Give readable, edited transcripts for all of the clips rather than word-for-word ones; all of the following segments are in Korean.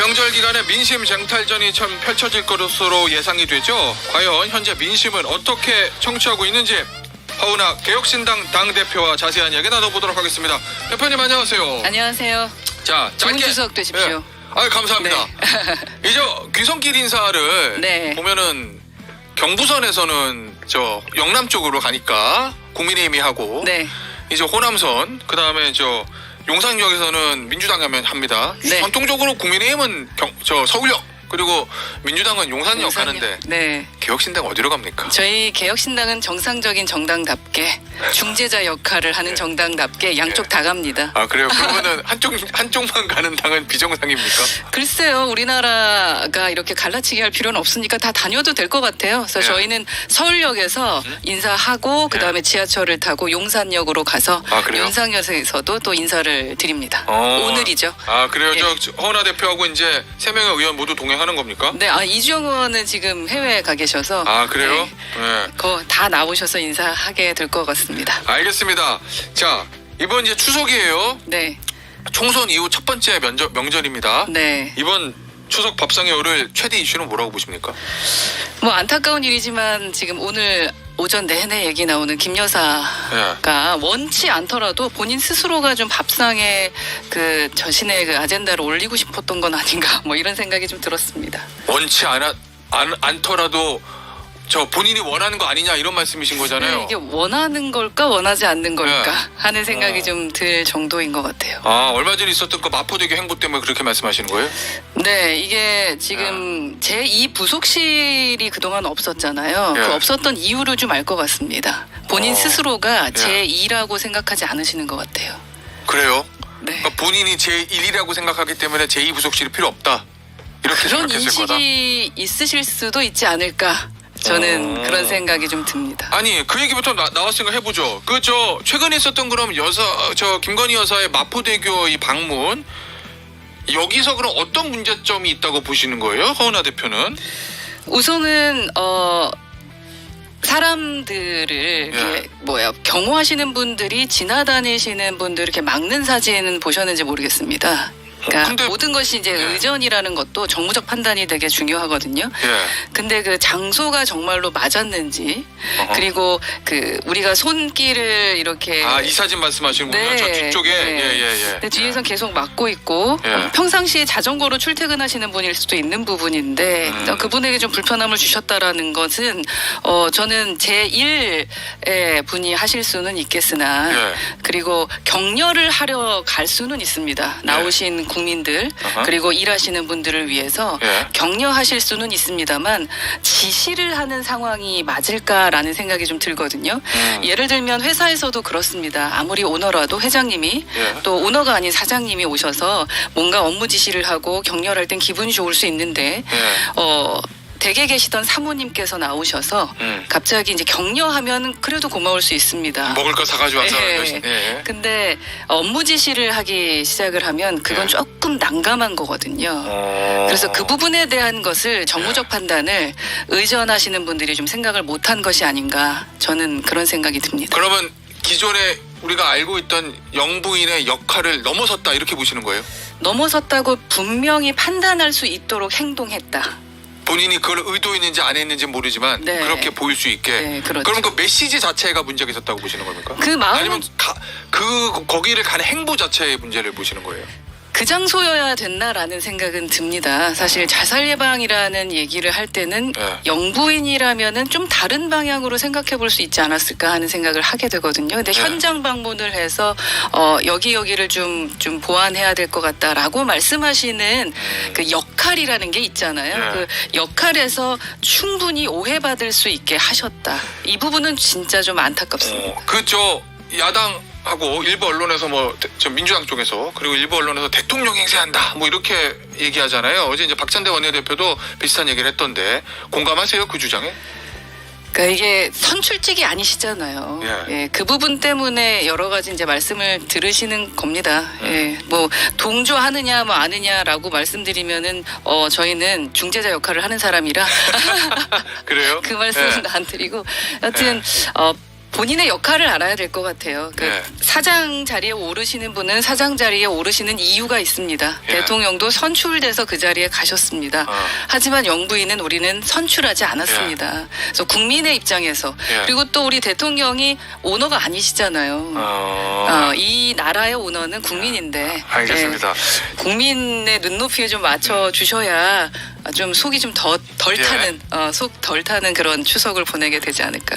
명절 기간에 민심 쟁탈전이 참 펼쳐질 것으로 예상이 되죠. 과연 현재 민심은 어떻게 청취하고 있는지 허은하 개혁신당 당대표와 자세한 이야기 나눠보도록 하겠습니다. 대표님 안녕하세요. 안녕하세요. 자, 짧게. 좋은 추석 되십시오. 네. 아유, 감사합니다. 네. 이제 귀성길 인사를 네. 보면은 경부선에서는 저 영남 쪽으로 가니까 국민의힘이 하고 네. 이제 호남선 그다음에 저 용산역에서는 민주당이 합니다. 네. 전통적으로 국민의힘은 저 서울역 그리고 민주당은 용산역 가는데 네. 개혁신당 어디로 갑니까? 저희 개혁신당은 정상적인 정당답게 중재자 역할을 하는 네. 정당답게 양쪽 네. 다 갑니다. 아 그래요? 그러면은 한쪽만 가는 당은 비정상입니까? 글쎄요, 우리나라가 이렇게 갈라치기 할 필요는 없으니까 다 다녀도 될 것 같아요. 그래서 네. 저희는 서울역에서 인사하고 그다음에 지하철을 타고 용산역으로 가서 아, 그래요? 용산역에서도 또 인사를 드립니다. 어. 오늘이죠. 아 그래요? 예. 저 허은하 대표하고 이제 3명의 의원 모두 동행하는 겁니까? 네, 이주영 의원은 지금 해외에 가 계셔서 아 그래요? 네. 네. 그거 다 나오셔서 인사하게 될 것 같습니다. 알겠습니다. 자 이번 이제 추석이에요. 네, 총선 이후 첫 번째 명절입니다. 네. 이번 추석 밥상에 오를 최대 이슈는 뭐라고 보십니까? 뭐 안타까운 일이지만 지금 오늘 오전 내내 얘기 나오는 김 여사가 원치 않더라도 본인 스스로가 좀 밥상에 그 자신의 그 아젠다를 올리고 싶었던 건 아닌가 뭐 이런 생각이 좀 들었습니다. 원치 않더라도 저 본인이 원하는 거 아니냐 이런 말씀이신 거잖아요. 네, 이게 원하는 걸까 원하지 않는 걸까 네. 하는 생각이 좀 들 정도인 것 같아요. 아 얼마 전에 있었던 그 마포대교 행보 때문에 그렇게 말씀하시는 거예요? 네, 이게 지금 제2 부속실이 그동안 없었잖아요. 예. 그 없었던 이유를 좀 알 것 같습니다. 본인 스스로가 예. 제2라고 생각하지 않으시는 것 같아요. 그래요? 네. 그러니까 본인이 제1이라고 생각하기 때문에 제2부속실이 필요 없다. 이렇게 그런 생각했을 거다. 인식이 있으실 수도 있지 않을까. 저는 그런 생각이 좀 듭니다. 아니 그 얘기부터 나왔으니까 해보죠. 그 저 최근에 있었던 그럼 저 김건희 여사의 마포대교 이 방문 여기서 그럼 어떤 문제점이 있다고 보시는 거예요, 허은하 대표는? 우선은 사람들을 이렇게 경호하시는 분들이 지나다니시는 분들 이렇게 막는 사진은 보셨는지 모르겠습니다. 그러니까 근데- 모든 것이 이제 예. 의전이라는 것도 정무적 판단이 되게 중요하거든요. 예. 근데 그 장소가 정말로 맞았는지 어허. 그리고 그 우리가 손길을 이렇게 아 이 사진 말씀하시는군요. 네, 저 뒤쪽에 네. 예예예. 근데 뒤에선 계속 막고 있고 예. 평상시에 자전거로 출퇴근하시는 분일 수도 있는 부분인데 그분에게 좀 불편함을 주셨다라는 것은 저는 제1의 분이 하실 수는 있겠으나 예. 그리고 격려를 하려 갈 수는 있습니다. 나오신 국민들 아하. 그리고 일하시는 분들을 위해서 예. 격려하실 수는 있습니다만 지시를 하는 상황이 맞을까라는 생각이 좀 들거든요. 예를 들면 회사에서도 그렇습니다. 아무리 오너라도 회장님이 예. 또 오너가 아닌 사장님이 오셔서 뭔가 업무 지시를 하고 격려를 할 땐 기분이 좋을 수 있는데 예. 댁에 계시던 사모님께서 나오셔서 음. 갑자기 이제 격려하면 그래도 고마울 수 있습니다. 먹을 거 사가지고 와서 예. 예. 근데 업무 지시를 하기 시작을 하면 그건 예. 조금 난감한 거거든요. 그래서 그 부분에 대한 것을 정무적 판단을 의전하시는 분들이 좀 생각을 못한 것이 아닌가 저는 그런 생각이 듭니다. 그러면 기존에 우리가 알고 있던 영부인의 역할을 넘어섰다 이렇게 보시는 거예요? 넘어섰다고 분명히 판단할 수 있도록 행동했다. 본인이 그걸 의도했는지 안 했는지 모르지만 네. 그렇게 보일 수 있게. 네, 그렇죠. 그럼 그 메시지 자체가 문제가 있었다고 보시는 겁니까? 그 마음은 아니면 거기를 가는 행보 자체의 문제를 보시는 거예요? 그 장소여야 됐나라는 생각은 듭니다. 사실 자살 예방이라는 얘기를 할 때는 네. 영부인이라면은 좀 다른 방향으로 생각해 볼 수 있지 않았을까 하는 생각을 하게 되거든요. 근데 네. 현장 방문을 해서 여기를 좀 보완해야 될 것 같다라고 말씀하시는 그 역할이라는 게 있잖아요. 네. 그 역할에서 충분히 오해받을 수 있게 하셨다. 이 부분은 진짜 좀 안타깝습니다. 그저 야당하고 일부 언론에서 저 민주당 쪽에서 그리고 일부 언론에서 대통령 행세한다 뭐 이렇게 얘기하잖아요. 어제 이제 박찬대 원내대표도 비슷한 얘기를 했던데 공감하세요 그 주장에? 그러니까 이게 선출직이 아니시잖아요. 예. 예, 그 부분 때문에 여러 가지 이제 말씀을 들으시는 겁니다. 예, 뭐 동조하느냐 뭐 아느냐라고 말씀드리면은 저희는 중재자 역할을 하는 사람이라 그래요? 그 말씀은 예. 안 드리고 여튼 본인의 역할을 알아야 될 것 같아요. 그 예. 사장 자리에 오르시는 분은 사장 자리에 오르시는 이유가 있습니다. 예. 대통령도 선출돼서 그 자리에 가셨습니다. 하지만 영부인은 우리는 선출하지 않았습니다. 그래서 국민의 입장에서 예. 그리고 또 우리 대통령이 오너가 아니시잖아요. 이 나라의 오너는 국민인데 알겠습니다. 예, 국민의 눈높이에 좀 맞춰 주셔야 좀 속이 좀 덜 예. 타는 속 덜 타는 그런 추석을 보내게 되지 않을까.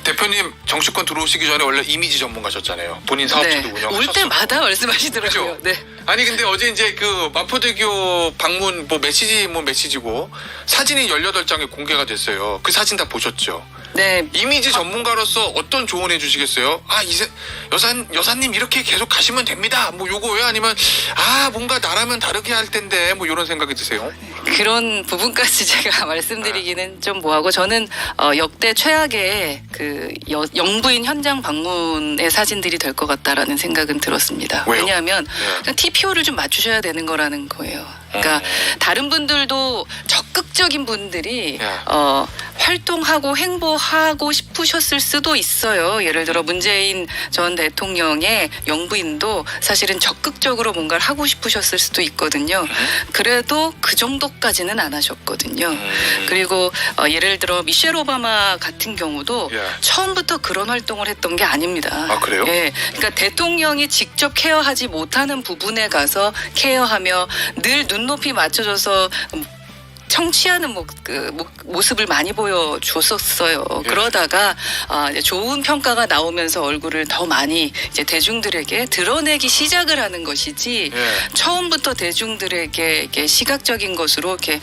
대표님 정치권 들어오시기 전에 원래 이미지 전문가셨잖아요. 본인 사업체도 운영하셨고. 올 때마다 말씀하시더라고요. 그죠? 네. 아니 근데 어제 이제 그 마포대교 방문 메시지고 사진이 18장이 공개가 됐어요. 그 사진 다 보셨죠? 네. 이미지 전문가로서 어떤 조언해 주시겠어요? 여사님 이렇게 계속 가시면 됩니다. 뭐 요거요? 아니면 뭔가 나라면 다르게 할 텐데 뭐 이런 생각이 드세요? 그런 부분까지 제가 말씀드리기는 좀 뭐하고 저는 역대 최악의 그 영부인 현장 방문의 사진들이 될 것 같다라는 생각은 들었습니다. 왜요? 왜냐하면 네. TPO를 좀 맞추셔야 되는 거라는 거예요. 그러니까 다른 분들도 적극적인 분들이 네. 활동하고 행보하고 싶으셨을 수도 있어요. 예를 들어 문재인 전 대통령의 영부인도 사실은 적극적으로 뭔가를 하고 싶으셨을 수도 있거든요. 그래도 그 정도까지는 안 하셨거든요. 그리고 예를 들어 미셸 오바마 같은 경우도 예. 처음부터 그런 활동을 했던 게 아닙니다. 아, 그래요? 예, 그러니까 대통령이 직접 케어하지 못하는 부분에 가서 케어하며 늘 눈높이 맞춰줘서 청취하는 모습을 많이 보여줬었어요. 예. 그러다가 이제 좋은 평가가 나오면서 얼굴을 더 많이 이제 대중들에게 드러내기 시작을 하는 것이지 예. 처음부터 대중들에게 이렇게 시각적인 것으로 이렇게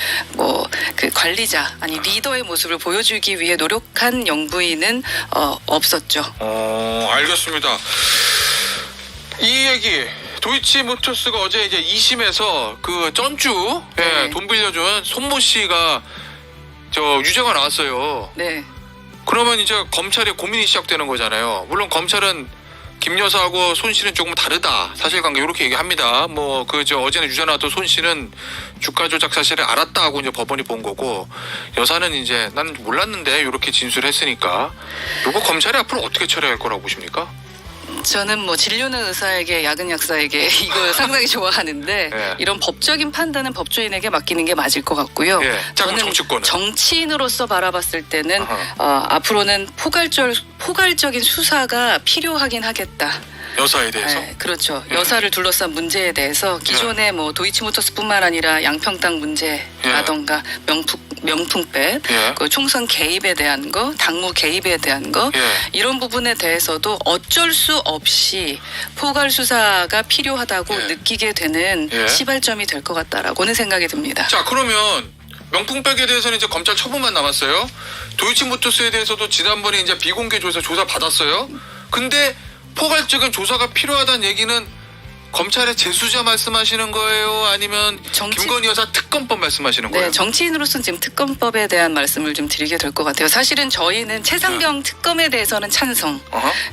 그 관리자 아니 리더의 모습을 보여주기 위해 노력한 영부인은 없었죠. 알겠습니다. 이 얘기 도이치모터스가 어제 이제 2심에서 그 전주 네. 돈 빌려준 손모 씨가 유죄가 나왔어요. 네. 그러면 이제 검찰의 고민이 시작되는 거잖아요. 물론 검찰은 김 여사하고 손 씨는 조금 다르다. 사실관계 이렇게 얘기합니다. 어제는 유죄 나왔던 손 씨는 주가 조작 사실을 알았다 하고 이제 법원이 본 거고 여사는 이제 난 몰랐는데 이렇게 진술했으니까 이거 검찰이 앞으로 어떻게 처리할 거라고 보십니까? 저는 진료는 의사에게 야근 약사에게 이거 상당히 좋아하는데 네. 이런 법적인 판단은 법조인에게 맡기는 게 맞을 것 같고요. 네. 자, 그럼 저는 정치권은? 정치인으로서 바라봤을 때는 앞으로는 포괄적인 수사가 필요하긴 하겠다. 여사에 대해서. 네, 그렇죠. 여사를 둘러싼 문제에 대해서 기존의 도이치모터스뿐만 아니라 양평땅 문제라던가 명품백, 예. 그 총선 개입에 대한 거, 당무 개입에 대한 거 예. 이런 부분에 대해서도 어쩔 수 없이 포괄 수사가 필요하다고 예. 느끼게 되는 예. 시발점이 될 것 같다라고는 생각이 듭니다. 자, 그러면 명품백에 대해서는 이제 검찰 처분만 남았어요. 도이치모터스에 대해서도 지난번에 이제 비공개 조사 받았어요. 근데 포괄적인 조사가 필요하다는 얘기는 검찰의 재수자 말씀하시는 거예요? 아니면 김건희 여사 특검법 말씀하시는 거예요? 네, 정치인으로서는 지금 특검법에 대한 말씀을 좀 드리게 될 것 같아요. 사실은 저희는 최상병 특검에 대해서는 찬성,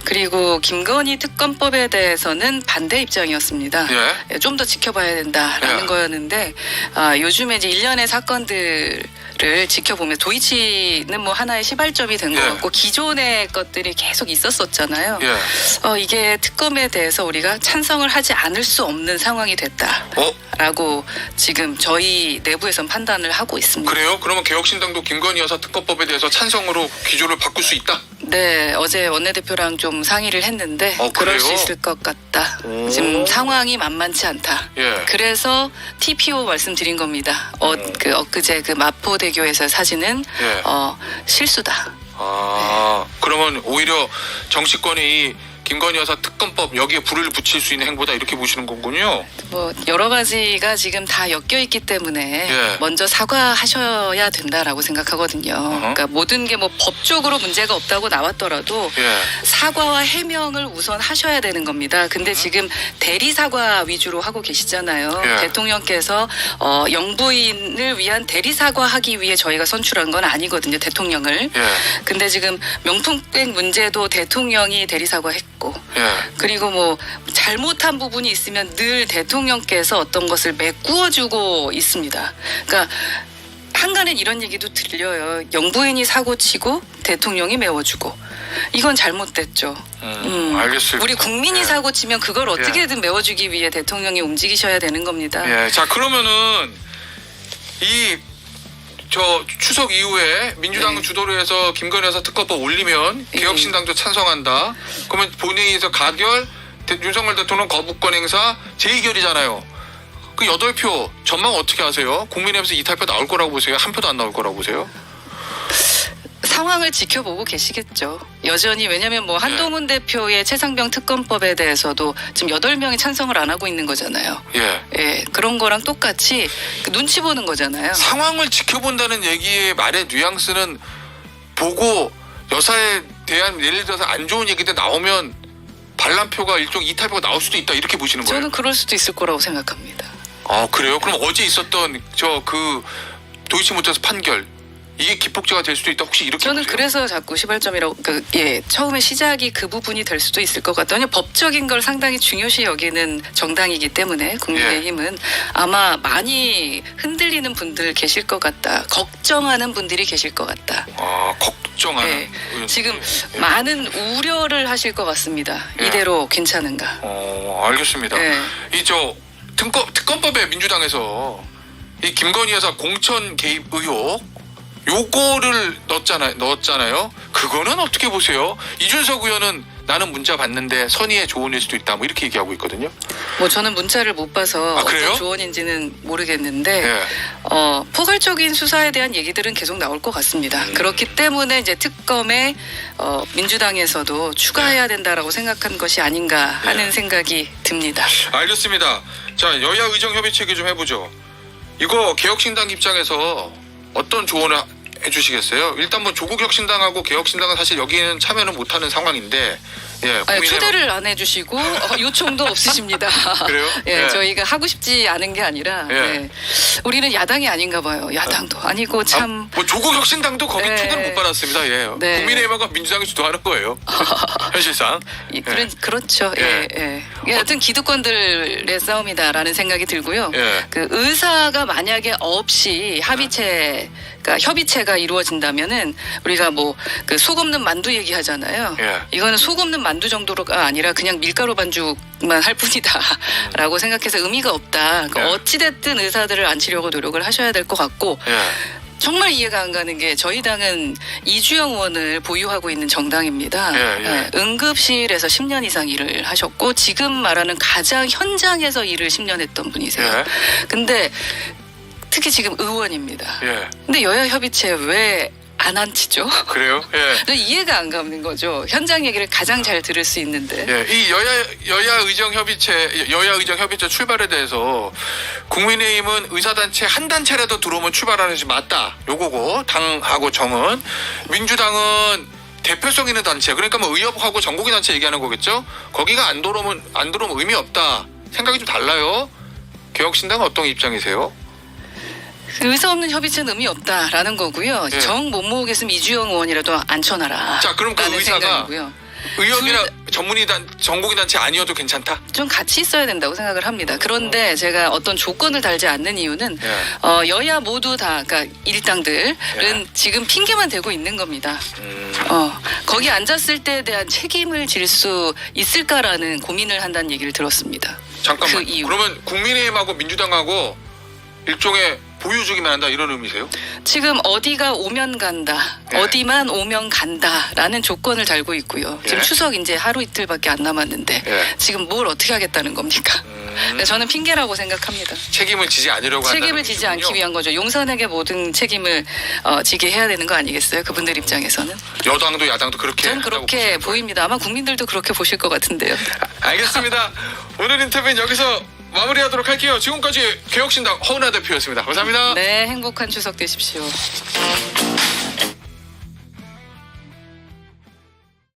그리고 김건희 특검법에 대해서는 반대 입장이었습니다. 예. 좀 더 지켜봐야 된다라는 예. 거였는데 요즘에 이제 일련의 사건들을 지켜보면 도이치는 하나의 시발점이 된 것 예. 같고 기존의 것들이 계속 있었었잖아요. 예. 이게 특검에 대해서 우리가 찬성을 하지 않을 수 없는 상황이 됐다라고 지금 저희 내부에선 판단을 하고 있습니다. 그래요? 그러면 개혁신당도 김건희 여사 특검법에 대해서 찬성으로 기조를 바꿀 수 있다? 네, 어제 원내대표랑 좀 상의를 했는데 그래요? 그럴 수 있을 것 같다. 지금 상황이 만만치 않다. 예. 그래서 TPO 말씀드린 겁니다. 엊그제 그 마포대교에서 사진은 예. 실수다. 그러면 오히려 정치권이 이 김건희 여사 특검법 여기에 불을 붙일 수 있는 행보다 이렇게 보시는 거군요. 여러 가지가 지금 다 엮여 있기 때문에 예. 먼저 사과하셔야 된다라고 생각하거든요. 그러니까 모든 게 법적으로 문제가 없다고 나왔더라도 예. 사과와 해명을 우선 하셔야 되는 겁니다. 근데 지금 대리 사과 위주로 하고 계시잖아요. 예. 대통령께서 영부인을 위한 대리 사과하기 위해 저희가 선출한 건 아니거든요. 대통령을. 예. 근데 지금 명품백 문제도 대통령이 대리 사과했고 예. 그리고 잘못한 부분이 있으면 늘 대통령께서 어떤 것을 메꾸어주고 있습니다. 그러니까 한간엔 이런 얘기도 들려요. 영부인이 사고치고 대통령이 메워주고. 이건 잘못됐죠. 알겠습니다. 우리 국민이 예. 사고치면 그걸 어떻게든 메워주기 위해 대통령이 움직이셔야 되는 겁니다. 예. 자, 그러면은 추석 이후에 민주당 네. 주도로 해서 김건희 여사 특검법 올리면 개혁신당도 찬성한다. 그러면 본회의에서 가결, 윤석열 대통령 거부권 행사 재의결이잖아요. 그 8표 전망 어떻게 하세요? 국민의힘에서 이탈표 나올 거라고 보세요? 한 표도 안 나올 거라고 보세요? 상황을 지켜보고 계시겠죠. 여전히 왜냐하면 뭐 한동훈 대표의 최상병 특검법에 대해서도 지금 8명이 찬성을 안 하고 있는 거잖아요. 예. 예, 그런 거랑 똑같이 그 눈치 보는 거잖아요. 상황을 지켜본다는 얘기의 말의 뉘앙스는 보고 여사에 대한 예를 들어서 안 좋은 얘기들 나오면 반란표가 일종 이탈표가 나올 수도 있다 이렇게 보시는 거예요? 저는 그럴 수도 있을 거라고 생각합니다. 아, 그래요? 그럼 어제 있었던 도이치모터스 판결 이게 기폭제가 될 수도 있다 혹시 이렇게 저는 보세요? 그래서 자꾸 시발점이라고 처음에 시작이 그 부분이 될 수도 있을 것 같아요. 법적인 걸 상당히 중요시 여기는 정당이기 때문에 국민의힘은 아마 많이 흔들리는 분들 계실 것 같다. 걱정하는 분들이 계실 것 같다. 아, 걱정하는 지금 많은 우려를 하실 것 같습니다. 이대로 괜찮은가? 알겠습니다. 특검법에 민주당에서 이 김건희 여사 공천 개입 의혹 요거를 넣었잖아요. 그거는 어떻게 보세요? 이준석 의원은 나는 문자 받는데 선의의 조언일 수도 있다 뭐 이렇게 얘기하고 있거든요. 뭐 저는 문자를 못 봐서 그래요? 어떤 조언인지는 모르겠는데 예. 포괄적인 수사에 대한 얘기들은 계속 나올 것 같습니다. 그렇기 때문에 이제 특검에 민주당에서도 추가해야 된다라고 생각한 것이 아닌가 하는 생각이 듭니다. 알겠습니다. 자, 여야 의정 협의체 얘기 좀 해보죠. 이거 개혁신당 입장에서 어떤 조언을 해주시겠어요? 일단 뭐 조국혁신당하고 개혁신당은 사실 여기는 참여는 못하는 상황인데, 초대를 안 해주시고 요청도 없으십니다. 그래요? 저희가 하고 싶지 않은 게 아니라 우리는 야당이 아닌가 봐요. 야당도 아니고 참. 뭐 조국혁신당도 거기 초대를 못 받았습니다. 국민의힘하고 민주당이 주도하는 거예요. 현실상. 그렇죠. 여하튼 기득권들의 싸움이다라는 생각이 들고요. 그 의사가 만약에 없이 협의체가 이루어진다면은 우리가 뭐 그 속 없는 만두 얘기하잖아요. 이거는 속 없는 만두 정도가 아니라 그냥 밀가루 반죽만 할 뿐이다라고 생각해서 의미가 없다. 그러니까 어찌됐든 의사들을 앉히려고 노력을 하셔야 될 것 같고 정말 이해가 안 가는 게 저희 당은 이주영 의원을 보유하고 있는 정당입니다. 응급실에서 10년 이상 일을 하셨고 지금 말하는 가장 현장에서 일을 10년 했던 분이세요. 근데 특히 지금 의원입니다. 근데 여야 협의체 왜 안 앉히죠? 그래요? 이해가 안 가는 거죠. 현장 얘기를 가장 잘 들을 수 있는데. 이 여야 의정 협의체 출발에 대해서 국민의힘은 의사단체 한 단체라도 들어오면 출발하는 것이 맞다. 요거고 당하고 정은 민주당은 대표성 있는 단체 그러니까 뭐 의협하고 전국인 단체 얘기하는 거겠죠? 거기가 안 들어오면 의미 없다. 생각이 좀 달라요. 개혁신당은 어떤 입장이세요? 의사 없는 협의체는 의미 없다라는 거고요. 정 못 모으겠으면 이주영 의원이라도 앉혀놔라. 자, 그럼 그 의사가 생각이고요. 의협이나 전국인 단체 아니어도 괜찮다? 좀 같이 있어야 된다고 생각을 합니다. 그런데 제가 어떤 조건을 달지 않는 이유는 여야 모두 다 그러니까 일당들은 지금 핑계만 대고 있는 겁니다. 거기 앉았을 때에 대한 책임을 질 수 있을까라는 고민을 한다는 얘기를 들었습니다. 잠깐만. 그러면 국민의힘하고 민주당하고 일종의 보유주기만 한다 이런 의미세요? 지금 어디가 오면 간다. 어디만 오면 간다라는 조건을 달고 있고요. 지금 추석 이제 하루 이틀밖에 안 남았는데 지금 뭘 어떻게 하겠다는 겁니까? 저는 핑계라고 생각합니다. 책임을 지지 않으려고 책임을 지지 않기 위한 거죠. 용산에게 모든 책임을 지게 해야 되는 거 아니겠어요? 그분들 입장에서는. 여당도 야당도 그렇게 저는 그렇게 보입니다. 아마 국민들도 그렇게 보실 것 같은데요. 알겠습니다. 오늘 인터뷰는 여기서 마무리하도록 할게요. 지금까지 개혁신당 허은하 대표였습니다. 감사합니다. 네, 행복한 추석 되십시오.